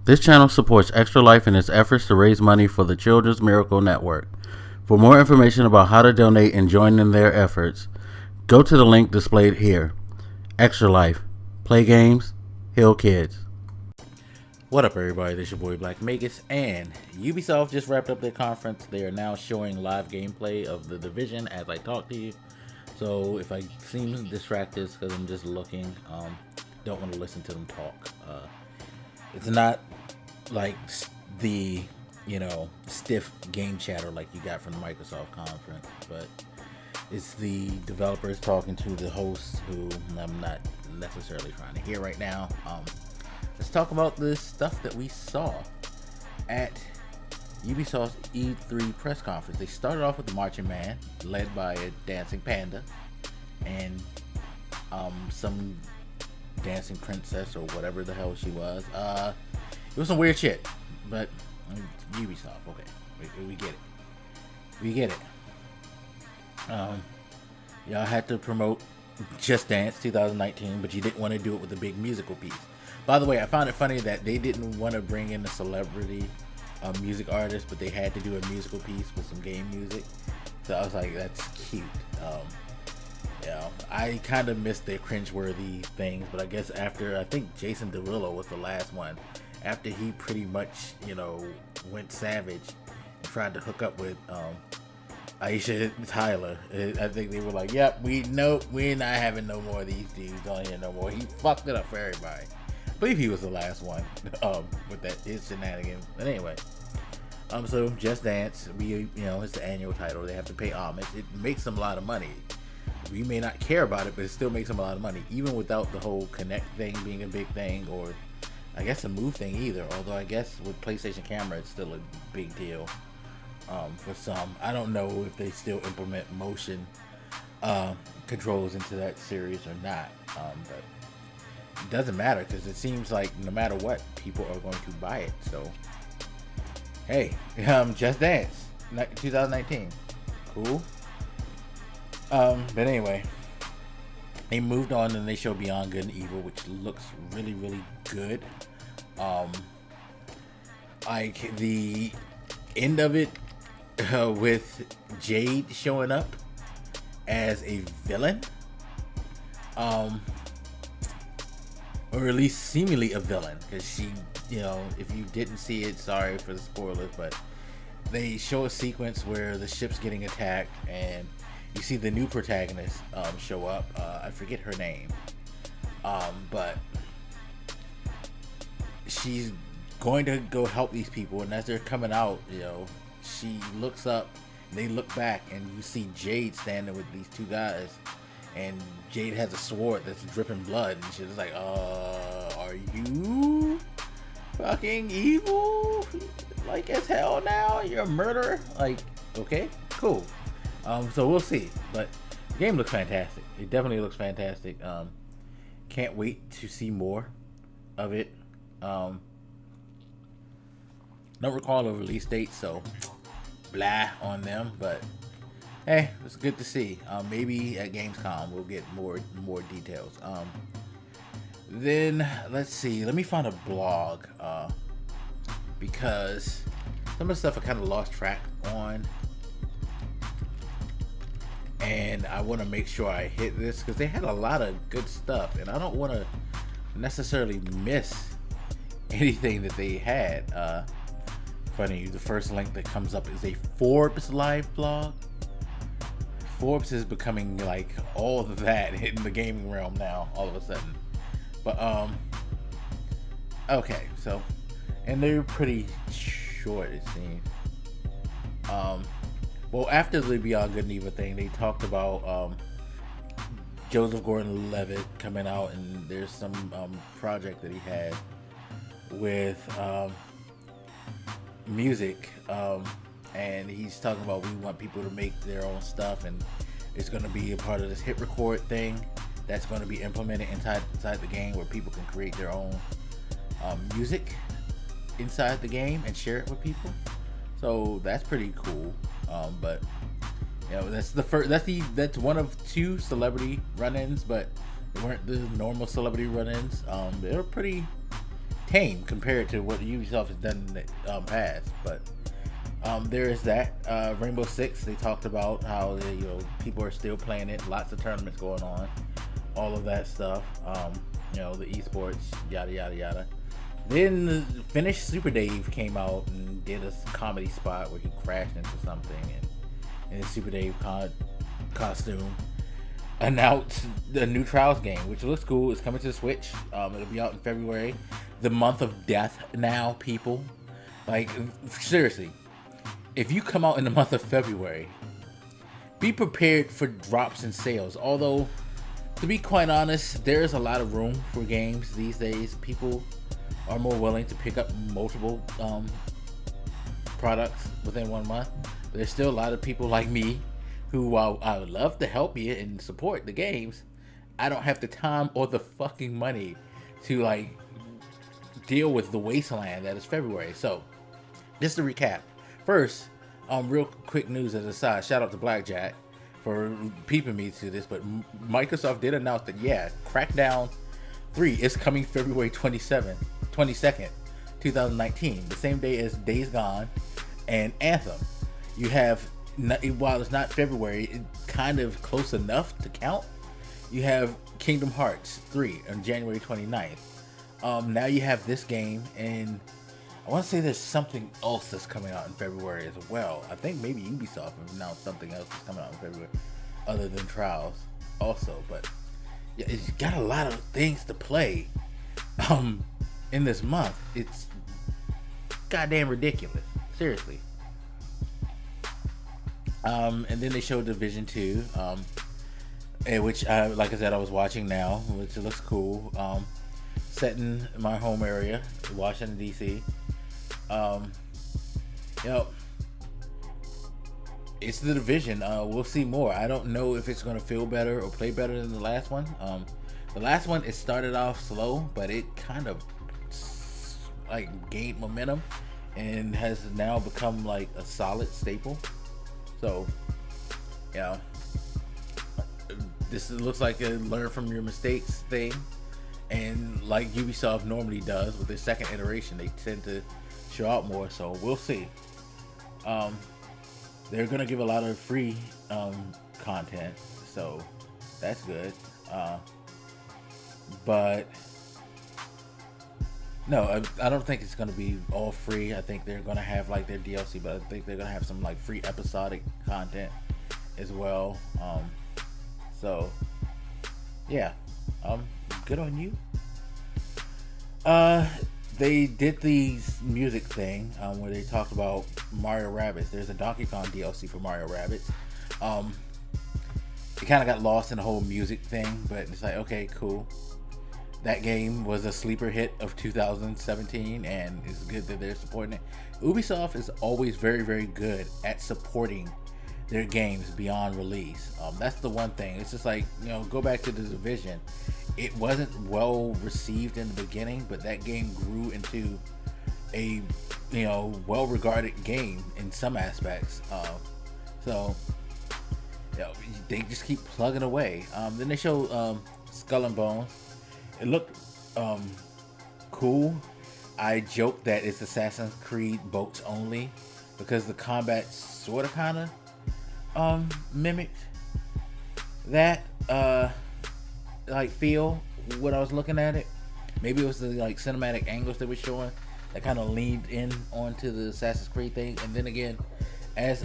This channel supports Extra Life in its efforts to raise money for the Children's Miracle Network. For more information about how to donate and join in their efforts, go to the link displayed here. Extra Life. Play games, heal kids. What up, everybody? This is your boy Black Magus, and Ubisoft just wrapped up their conference. They are now showing live gameplay of The Division as I talk to you. So if I seem distracted, it's because I'm just looking. Don't want to listen to them talk. It's not like the, stiff game chatter like you got from the Microsoft conference, but it's the developers talking to the hosts who I'm not necessarily trying to hear right now. Let's talk about the stuff that we saw at Ubisoft's E3 press conference. They started off with the Marching Man, led by a dancing panda, and some dancing princess or whatever the hell she was. It was some weird shit, but Ubisoft, okay, we get it. We get it. Y'all had to promote Just Dance 2019, but you didn't want to do it with a big musical piece. By the way, I found it funny that they didn't want to bring in a celebrity music artist, but they had to do a musical piece with some game music. So I was like, that's cute. I kind of missed their cringeworthy things, but I guess after, I think Jason Derulo was the last one. After he pretty much, went savage and tried to hook up with Aisha Tyler, I think they were like, yep, we're not having no more of these dudes on here no more. He fucked it up for everybody. I believe he was the last one with his shenanigans. But anyway, so Just Dance, it's the annual title. They have to pay homage. It makes them a lot of money. We may not care about it, but it still makes them a lot of money, even without the whole Connect thing being a big thing, or I guess a Move thing either. Although I guess with PlayStation Camera, it's still a big deal for some. I don't know if they still implement motion controls into that series or not, but it doesn't matter because it seems like no matter what, people are going to buy it. So hey, Just Dance 2019, cool. But anyway, they moved on and they showed Beyond Good and Evil, which looks really, really good. Like the end of it with Jade showing up as a villain, or at least seemingly a villain, because she, if you didn't see it, sorry for the spoilers, but they show a sequence where the ship's getting attacked and you see the new protagonist show up. I forget her name, but she's going to go help these people, and as they're coming out, she looks up and they look back and you see Jade standing with these two guys, and Jade has a sword that's dripping blood, and she's like, are you fucking evil like as hell now? You're a murderer? Like, okay, cool. So we'll see, but the game looks fantastic. It definitely looks fantastic. Can't wait to see more of it. Don't recall a release date, so blah on them, but hey, it's good to see. Maybe at Gamescom we'll get more details. Then let's see. Let me find a blog because some of the stuff I kind of lost track on. And I want to make sure I hit this because they had a lot of good stuff, and I don't want to necessarily miss anything that they had. Funny, the first link that comes up is a Forbes live blog. Forbes is becoming like all of that in the gaming realm now, all of a sudden. But okay, so, and they're pretty short, it seems. Well, after the Beyond Good and Evil thing, they talked about Joseph Gordon-Levitt coming out, and there's some project that he had with music, and he's talking about we want people to make their own stuff, and it's going to be a part of this hit record thing that's going to be implemented inside the game, where people can create their own music inside the game and share it with people. So that's pretty cool. But that's the first. That's one of two celebrity run-ins, but they weren't the normal celebrity run-ins. They were pretty tame compared to what Ubisoft has done in the past. But there is that. Rainbow Six, they talked about how people are still playing it, lots of tournaments going on, all of that stuff. The esports, yada yada yada. Then the Finnish Super Dave came out and did a comedy spot where he crashed into something, and in his Super Dave costume announced the new Trials game, which looks cool. It's coming to the Switch. It'll be out in February. The month of death now, people. Like, seriously, if you come out in the month of February, be prepared for drops in sales. Although, to be quite honest, there is a lot of room for games these days. People are more willing to pick up multiple products within 1 month. But there's still a lot of people like me who, while I would love to help you and support the games, I don't have the time or the fucking money to like deal with the wasteland that is February. So, just to recap. First, real quick news as a side. Shout out to Blackjack for peeping me to this, but Microsoft did announce that Crackdown 3 is coming February 22nd, 2019, the same day as Days Gone and Anthem. You have, while it's not February, it's kind of close enough to count. You have Kingdom Hearts 3 on January 29th. Now you have this game, and I want to say there's something else that's coming out in February as well. I think maybe Ubisoft announced something else that's coming out in February other than Trials also. But yeah, it's got a lot of things to play in this month. It's goddamn ridiculous. Seriously. And then they showed Division 2, which, like I said, I was watching now, which looks cool. Set in my home area, Washington, D.C. It's the Division. We'll see more. I don't know if it's going to feel better or play better than the last one. The last one, it started off slow, but it kind of like gained momentum and has now become like a solid staple. So, this looks like a learn from your mistakes thing. And like Ubisoft normally does with their second iteration, they tend to show out more. So we'll see. They're gonna give a lot of free content, so that's good. But no, I don't think it's gonna be all free. I think they're gonna have like their DLC, but I think they're gonna have some like free episodic content as well. So yeah, good on you. They did these music thing where they talked about Mario Rabbids. There's a Donkey Kong DLC for Mario Rabbids. It kind of got lost in the whole music thing, but it's like, okay, cool. That game was a sleeper hit of 2017, and it's good that they're supporting it. Ubisoft is always very, very good at supporting their games beyond release. That's the one thing. It's just like, go back to the Division. It wasn't well received in the beginning, but that game grew into a well-regarded game in some aspects. So they just keep plugging away. Then they show Skull and Bones. It looked cool. I joke that it's Assassin's Creed boats only because the combat sort of kind of mimicked that like feel when I was looking at it. Maybe it was the like cinematic angles that were showing that kind of leaned in onto the Assassin's Creed thing. And then again, as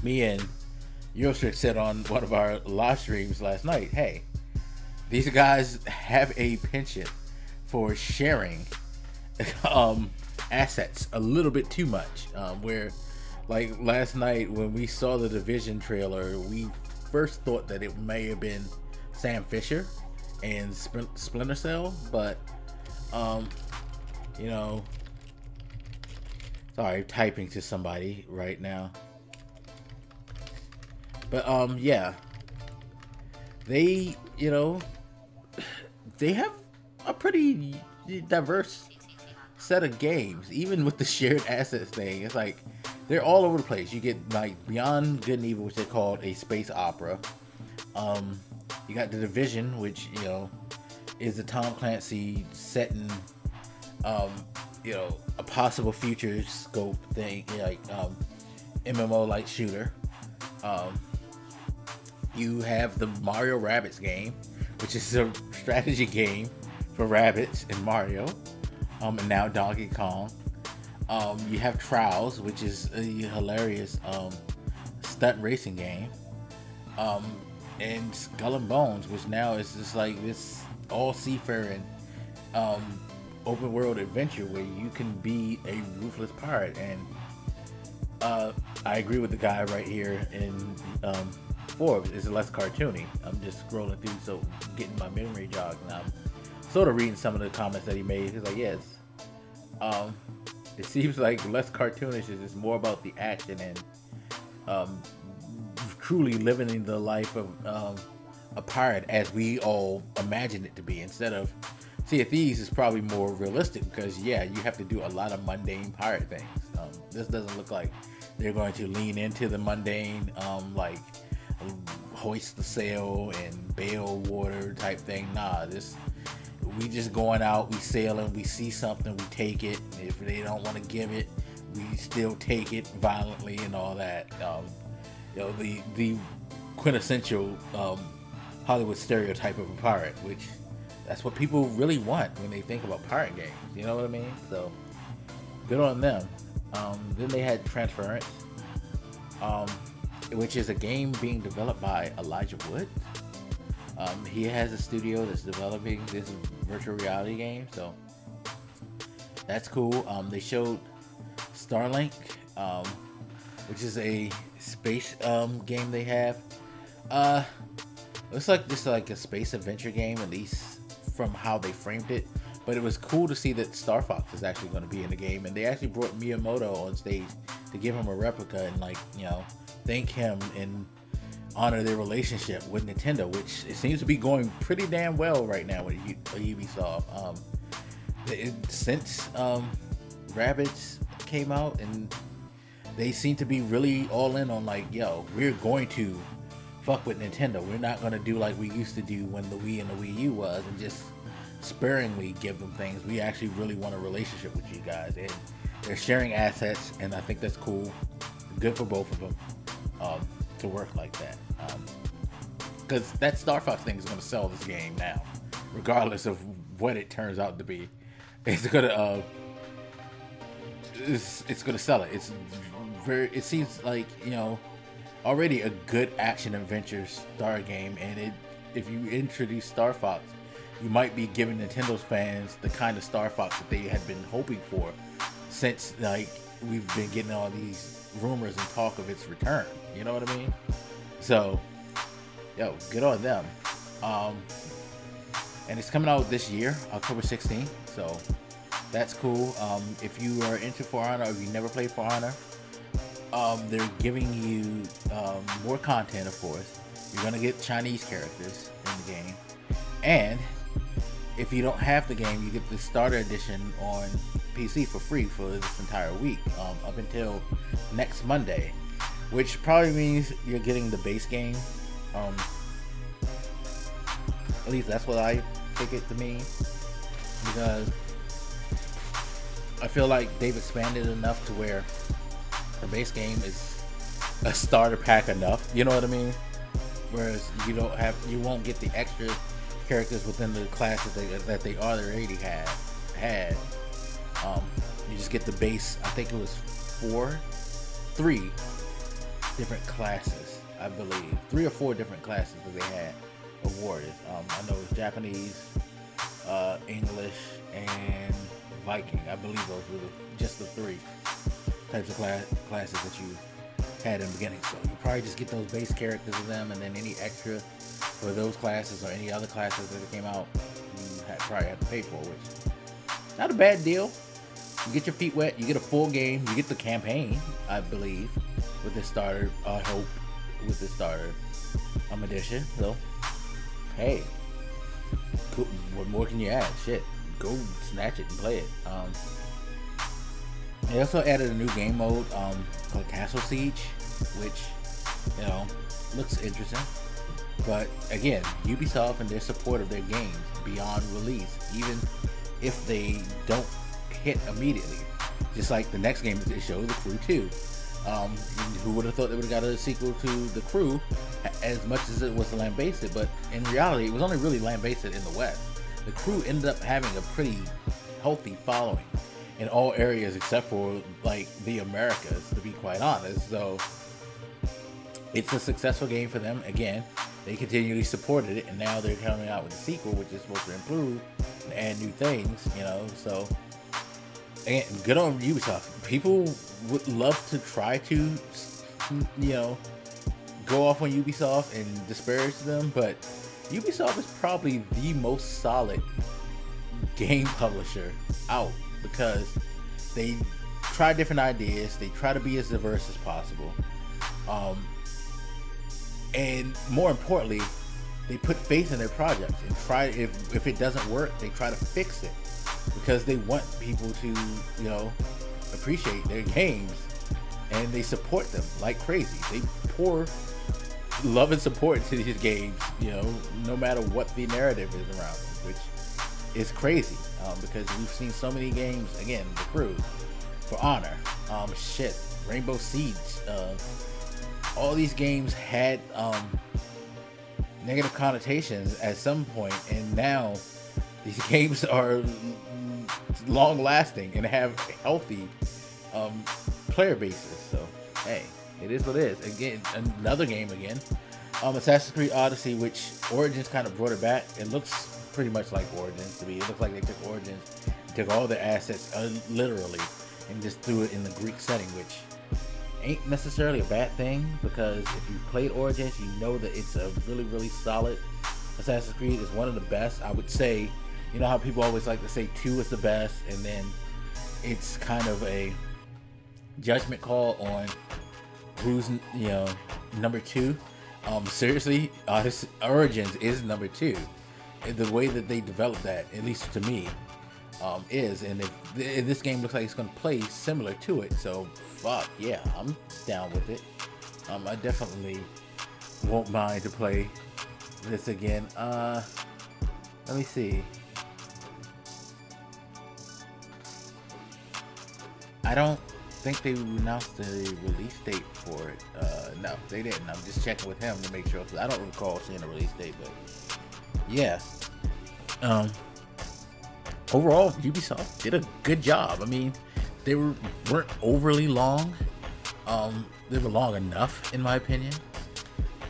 me and Eurostrick said on one of our live streams last night, hey, these guys have a penchant for sharing assets a little bit too much. Where like last night when we saw the Division trailer, we first thought that it may have been Sam Fisher and Splinter Cell, but sorry, typing to somebody right now. But they they have a pretty diverse set of games. Even with the shared assets thing, it's like they're all over the place. You get like Beyond Good and Evil, which they called a space opera. You got the Division, which is a Tom Clancy set in you know, a possible future scope thing, like MMO like shooter. Um, you have the Mario Rabbids game, which is a strategy game for rabbits in Mario, and now Donkey Kong. You have Trials, which is a hilarious stunt racing game, and Skull and Bones, which now is just like this all seafaring open world adventure where you can be a ruthless pirate. And I agree with the guy right here in Forbes. It's less cartoony. I'm just scrolling through, so getting my memory jogged, and I'm sort of reading some of the comments that he made. He's like, yes, it seems like less cartoonish. It's more about the action and truly living in the life of a pirate as we all imagine it to be. Instead of Sea of Thieves is probably more realistic because, yeah, you have to do a lot of mundane pirate things. This doesn't look like they're going to lean into the mundane, like hoist the sail and bail water type thing. Nah, we just going out, we sailing, we see something, we take it. If they don't want to give it, we still take it violently and all that. You know, the quintessential Hollywood stereotype of a pirate, which that's what people really want when they think about pirate games. You know what I mean? So good on them. Then they had Transference, which is a game being developed by Elijah Wood. He has a studio that's developing this virtual reality game, so that's cool. They showed Starlink, which is a space game they have. Looks like just like a space adventure game, at least from how they framed it. But it was cool to see that Star Fox is actually going to be in the game, and they actually brought Miyamoto on stage to give him a replica and, like, you know, thank him and honor their relationship with Nintendo, which it seems to be going pretty damn well right now with Ubisoft. Since Rabbids came out, and they seem to be really all in on, like, yo, we're going to fuck with Nintendo. We're not going to do like we used to do when the Wii and the Wii U was and just sparingly give them things. We actually really want a relationship with you guys, and they're sharing assets, and I think that's cool. Good for both of them to work like that, because that Star Fox thing is going to sell this game now, regardless of what it turns out to be. It's gonna it's gonna sell it. It seems like, you know, already a good action adventure Star game, and if you introduce Star Fox, you might be giving Nintendo's fans the kind of Star Fox that they had been hoping for, since, like, we've been getting all these rumors and talk of its return. You know what I mean? So, yo, good on them. And it's coming out this year, October 16th. So that's cool. If you are into For Honor, or if you never played For Honor, they're giving you more content, of course. You're gonna get Chinese characters in the game, and if you don't have the game, you get the starter edition on PC for free for this entire week, up until next Monday, which probably means you're getting the base game. At least that's what I take it to mean, because I feel like they've expanded enough to where the base game is a starter pack enough. You know what I mean? Whereas you won't get the extra characters within the classes that they already had. You just get the base. I think it was 3 different classes, I believe. 3 or 4 different classes that they had awarded. I know it was Japanese, English, and Viking. I believe those were just the 3 types of classes that you had in the beginning. So you probably just get those base characters of them, and then any extra for those classes or any other classes that came out, you probably have to pay for, which not a bad deal. You get your feet wet, you get a full game, you get the campaign, I believe, with this starter. I hope with this starter edition. So hey, cool. What more can you add? Shit, go snatch it and play it. They also added a new game mode called Castle Siege, which, you know, looks interesting. But again, Ubisoft and their support of their games beyond release, even if they don't hit immediately. Just like the next game that they showed, The Crew 2. Who would have thought they would have got a sequel to The Crew, as much as it was lambasted? But in reality, it was only really lambasted in the West. The Crew ended up having a pretty healthy following in all areas except for like the Americas, to be quite honest. So it's a successful game for them. Again, they continually supported it, and now they're coming out with a sequel, which is supposed to improve and add new things, you know. So again, good on Ubisoft. People would love to try to, you know, go off on Ubisoft and disparage them, but Ubisoft is probably the most solid game publisher out, because they try different ideas, they try to be as diverse as possible, and more importantly, they put faith in their projects and try, if it doesn't work, they try to fix it, because they want people to, you know, appreciate their games, and they support them like crazy. They pour love and support into these games, you know, no matter what the narrative is around them, which is crazy, because we've seen so many games, again, The Crew, For Honor, Rainbow Siege, all these games had negative connotations at some point, and now these games are long lasting and have healthy player bases. So hey, it is what it is. Again, another game again, Assassin's Creed Odyssey, which Origins kind of brought it back. It looks pretty much like Origins to me. It looks like they took Origins, took all their assets literally, and just threw it in the Greek setting, which ain't necessarily a bad thing, because if you've played Origins, you know that it's a really, really solid Assassin's Creed. Is one of the best, I would say. You know how people always like to say 2 is the best, and then it's kind of a judgment call on who's, you know, number 2. Seriously, Origins is number 2. And the way that they developed that, at least to me, is, and if this game looks like it's going to play similar to it, so fuck yeah, I'm down with it. I definitely won't mind to play this again. Let me see. I don't think they announced the release date for it. No, they didn't. I'm just checking with him to make sure. I don't recall seeing a release date, but yeah. Overall, Ubisoft did a good job. I mean, they weren't overly long. They were long enough, in my opinion.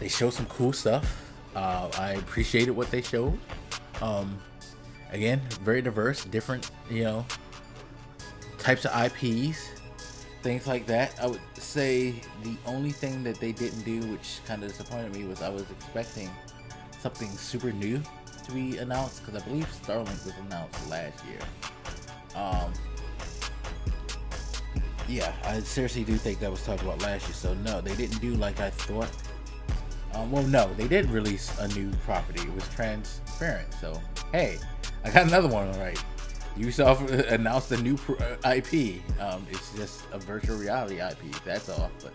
They showed some cool stuff. I appreciated what they showed. Again, very diverse, different, you know, types of IPs, things like that. I would say the only thing that they didn't do, which kind of disappointed me, was I was expecting something super new to be announced, because I believe Starlink was announced last year. Yeah, I seriously do think that was talked about last year. So no, they didn't do like I thought. Well, no, they did release a new property. It was transparent. So hey, I got another one right. Ubisoft announced a new IP. It's just a virtual reality IP. That's all. But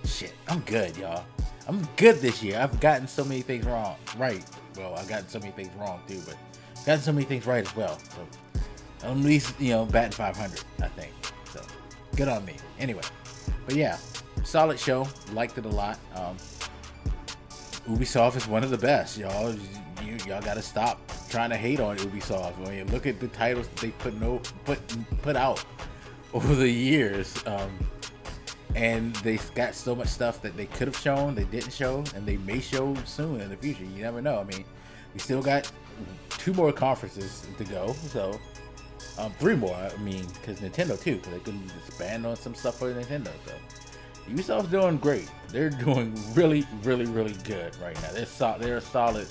shit, I'm good, y'all. I'm good this year. I've gotten so many things right. Well, I've gotten so many things wrong too, but I've gotten so many things right as well. So at least, you know, batting 500, I think. So good on me. Anyway, but yeah, solid show. Liked it a lot. Ubisoft is one of the best, y'all. Y'all gotta stop trying to hate on Ubisoft. I mean, look at the titles that they put out over the years, and they got so much stuff that they could have shown, they didn't show, and they may show soon in the future. You never know. I mean, we still got 2 more conferences to go, so 3 more. I mean, because Nintendo too, because they couldn't expand on some stuff for Nintendo. So Ubisoft's doing great. They're doing really, really, really good right now. They're solid.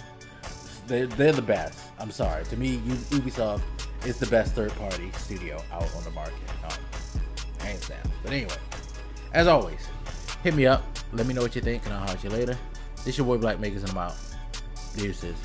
They're the best. I'm sorry. To me, Ubisoft is the best third-party studio out on the market. Hands down. But anyway, as always, hit me up. Let me know what you think, and I'll holler at you later. This your boy Black Makers, and I'm out. Deuces.